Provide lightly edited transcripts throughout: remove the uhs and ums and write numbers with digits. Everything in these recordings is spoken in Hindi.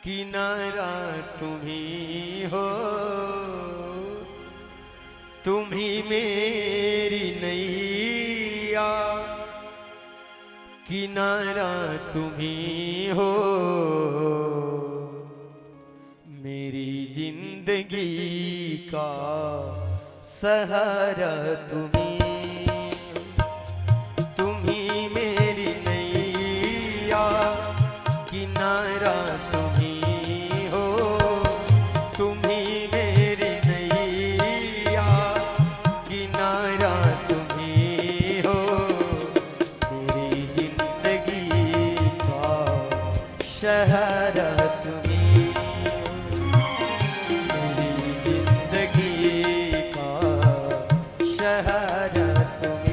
किनारा तुम्ही हो, तुम्ही मेरी नैया। किनारा तुम्ही हो, मेरी जिंदगी का सहारा तुम्ही। तुम्ही मेरी नैया, किनारा तुम्ही हो, तुम्ही मेरी नैया। किनारा तुम्ही हो, मेरी जिंदगी का सहारा तुम्ही। मेरी जिंदगी का सहारा तुम्ही।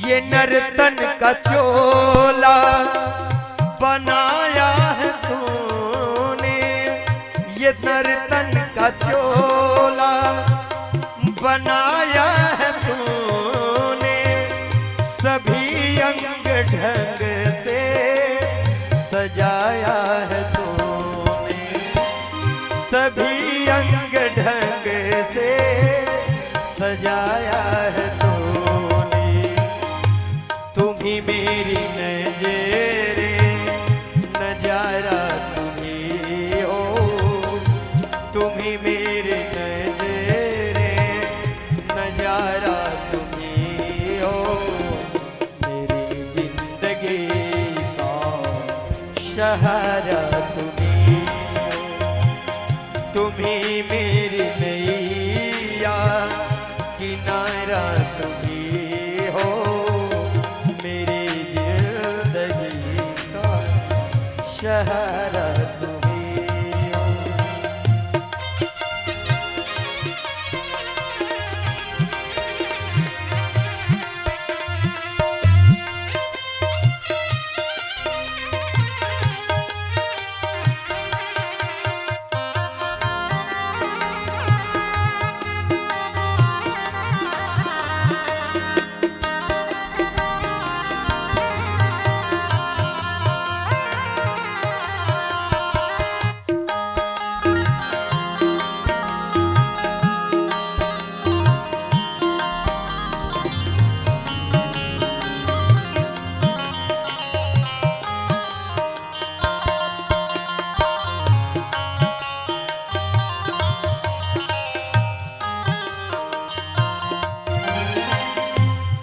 ये नर्तन का चोला बनाया है तूने, ये नर्तन का चोला बनाया है तूने। सभी अंग ढंग से सजाया है तूने, सभी अंग ढंग से सजाया है तूने। तुम्ही मेरी नजरे नजारा तुम्ही हो, तुम्ही मेरी नजरे नजारा तुम्ही हो। मेरी जिंदगी का सहारा तुम्ही हो, तुम्ही मेरी नैया। किनारा तुम्ही हो, मेरी जिंदगी का सहारा तुम्ही हो।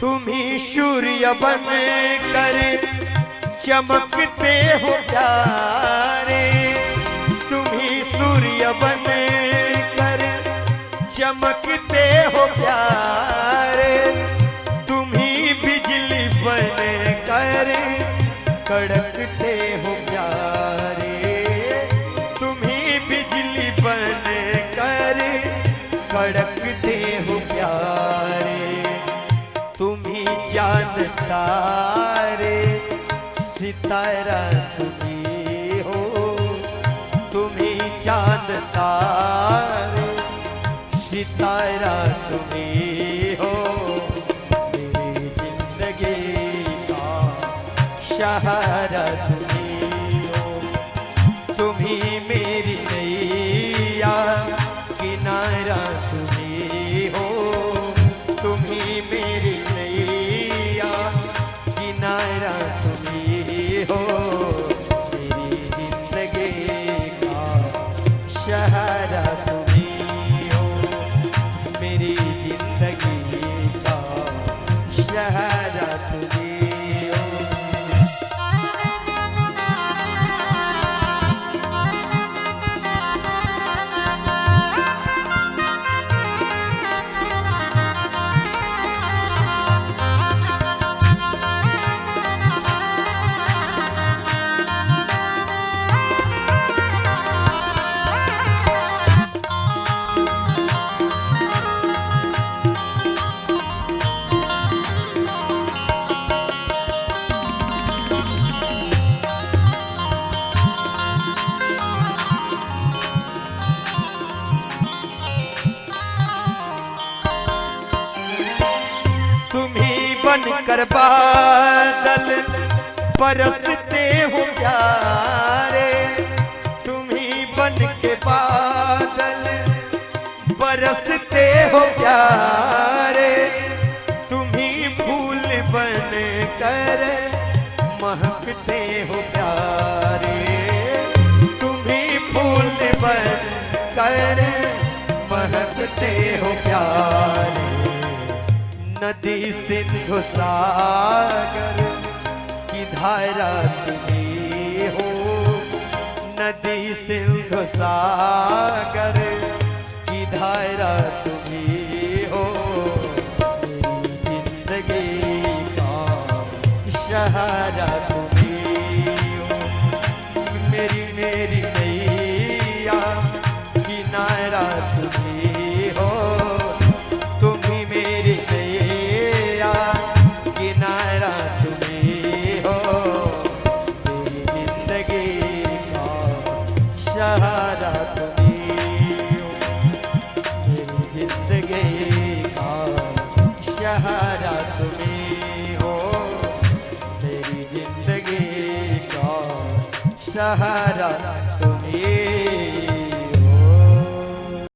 तुम्ही सूर्य बन कर चमकते हो प्यारे, तुम्ही सूर्य बन कर चमकते हो प्यारे। तुम्ही बिजली बन कर कड़कते हो प्यारे, तुम्ही बिजली बन कर कड़कते हो प्यारे। तुम्ही चांद तारे सितारा तुम्ही हो, तुम्ही चांद तारे सितारा तुम्ही हो। मेरी जिंदगी का सहारा तुम्ही हो, तुम्ही मेरी नैया। किनारा तुम्ही हो, तुम्ही मेरी नैया। किनारा तुम्ही हो, मेरी जिंदगी का सहारा तुम्ही हो, मेरी जिंदगी का सहारा तुम्ही हो। बादल बरसते हो प्यारे, तुम्ही बन के बादल बरसते हो प्यारे, तुम्ही फूल बन कर महकते हो प्यारे, तुम्ही फूल बन कर महकते हो प्यारे। नदी सिंधु सागर की धारा तुम्ही हो, नदी सिंधु सागर की धारा तुम्ही हो, मेरी जिंदगी का सहारा तुम्ही हो, मेरी मेरी नैया किनारा तुम्ही हो, तुम्ही मेरी नैया किनारा तुम्ही हो, मेरी जिंदगी का सहारा तुम्ही हो, मेरी जिंदगी का सहारा तुम्ही हो, मेरी जिंदगी का सहारा तुम्ही